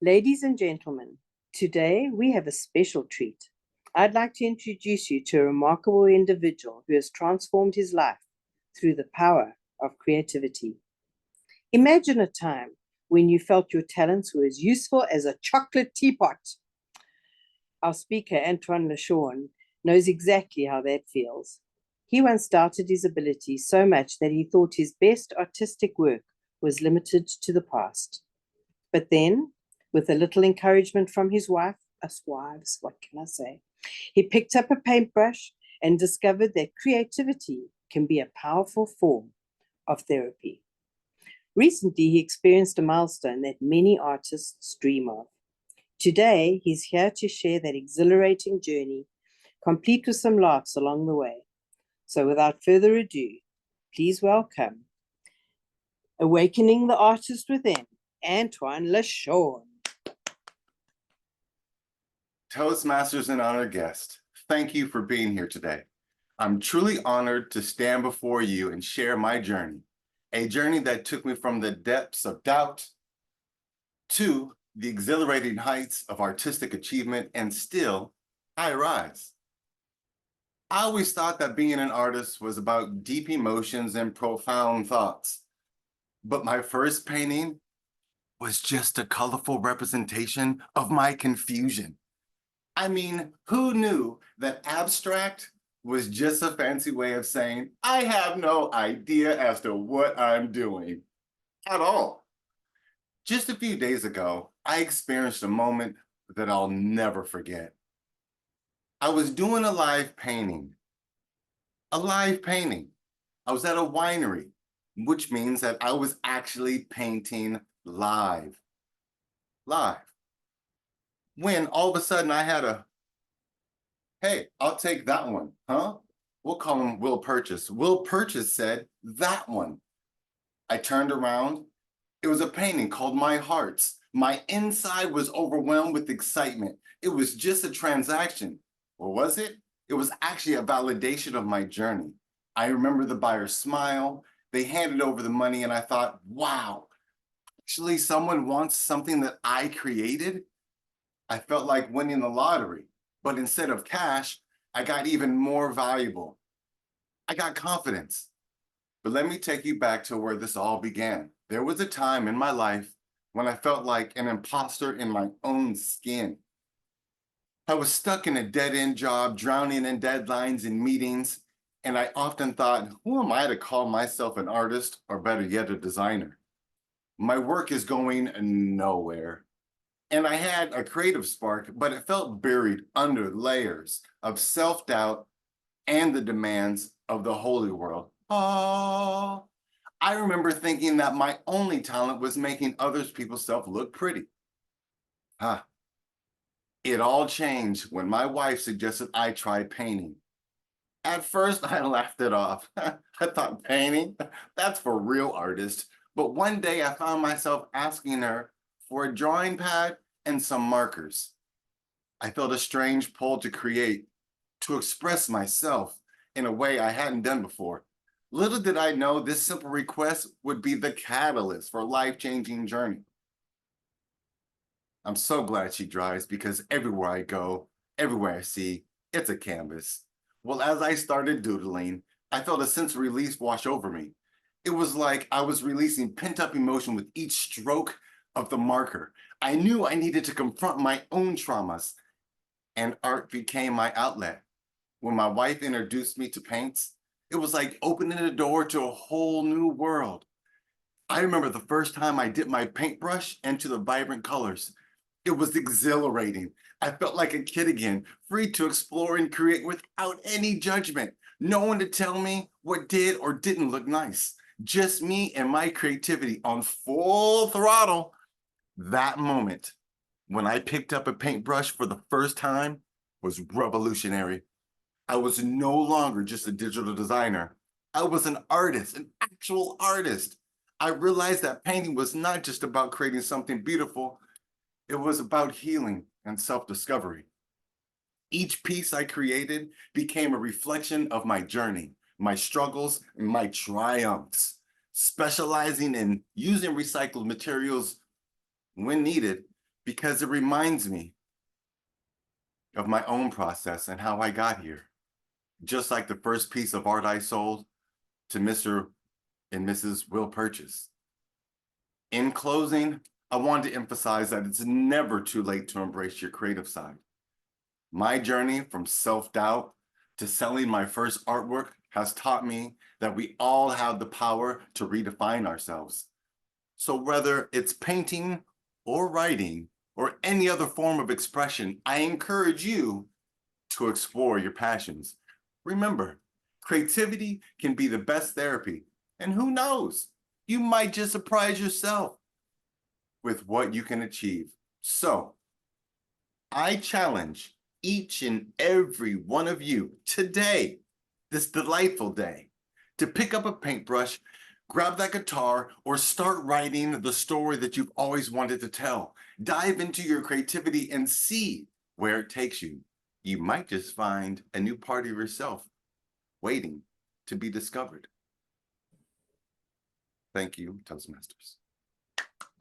Ladies and gentlemen, today we have a special treat. I'd like to introduce you to a remarkable individual who has transformed his life through the power of creativity. Imagine a time when you felt your talents were as useful as a chocolate teapot. Our speaker, Antjuan LeShawn, knows exactly how that feels. He once doubted his ability so much that he thought his best artistic work was limited to the past. But then, with a little encouragement from his wife, us wives, what can I say? He picked up a paintbrush and discovered that creativity can be a powerful form of therapy. Recently, he experienced a milestone that many artists dream of. Today, he's here to share that exhilarating journey, complete with some laughs along the way. So without further ado, please welcome Awakening the Artist Within, Antjuan LeShawn. Toastmasters and honored guest, thank you for being here today. I'm truly honored to stand before you and share my journey, a journey that took me from the depths of doubt to the exhilarating heights of artistic achievement, and still, I rise. I always thought that being an artist was about deep emotions and profound thoughts, but my first painting was just a colorful representation of my confusion. I mean, who knew that abstract was just a fancy way of saying, I have no idea as to what I'm doing at all. Just a few days ago, I experienced a moment that I'll never forget. I was doing a live painting. I was at a winery, which means that I was actually painting live. When all of a sudden I had hey, I'll take that one, huh? We'll call him Will Purchase. Will Purchase said, that one. I turned around. It was a painting called My Hearts. My inside was overwhelmed with excitement. It was just a transaction. Or was it? It was actually a validation of my journey. I remember the buyer's smile. They handed over the money and I thought, wow, actually someone wants something that I created? I felt like winning the lottery, but instead of cash, I got even more valuable. I got confidence. But let me take you back to where this all began. There was a time in my life when I felt like an imposter in my own skin. I was stuck in a dead-end job, drowning in deadlines and meetings, and I often thought, who am I to call myself an artist, or better yet, a designer? My work is going nowhere. And I had a creative spark, but it felt buried under layers of self-doubt and the demands of the holy world. Oh, I remember thinking that my only talent was making other people's stuff look pretty. It all changed when my wife suggested I try painting. At first, I laughed it off. I thought, painting? That's for real artists. But one day I found myself asking her for a drawing pad and some markers. I felt a strange pull to create, to express myself in a way I hadn't done before. Little did I know this simple request would be the catalyst for a life-changing journey. I'm so glad she drives because everywhere I go, everywhere I see, it's a canvas. Well, as I started doodling, I felt a sense of release wash over me. It was like I was releasing pent-up emotion with each stroke of the marker. I knew I needed to confront my own traumas, and art became my outlet. When my wife introduced me to paints, it was like opening the door to a whole new world. I remember the first time I dipped my paintbrush into the vibrant colors. It was exhilarating. I felt like a kid again, free to explore and create without any judgment. No one to tell me what did or didn't look nice. Just me and my creativity on full throttle. That moment, when I picked up a paintbrush for the first time, was revolutionary. I was no longer just a digital designer. I was an artist, an actual artist. I realized that painting was not just about creating something beautiful. It was about healing and self-discovery. Each piece I created became a reflection of my journey, my struggles, and my triumphs. Specializing in using recycled materials when needed because it reminds me of my own process and how I got here. Just like the first piece of art I sold to Mr. and Mrs. Will Purchase. In closing, I want to emphasize that it's never too late to embrace your creative side. My journey from self-doubt to selling my first artwork has taught me that we all have the power to redefine ourselves. So whether it's painting or writing or any other form of expression, I encourage you to explore your passions. Remember, creativity can be the best therapy. And who knows, you might just surprise yourself with what you can achieve. So I challenge each and every one of you today, this delightful day, to pick up a paintbrush, grab that guitar, or start writing the story that you've always wanted to tell. Dive into your creativity and see where it takes you. You might just find a new part of yourself waiting to be discovered. Thank you, Toastmasters.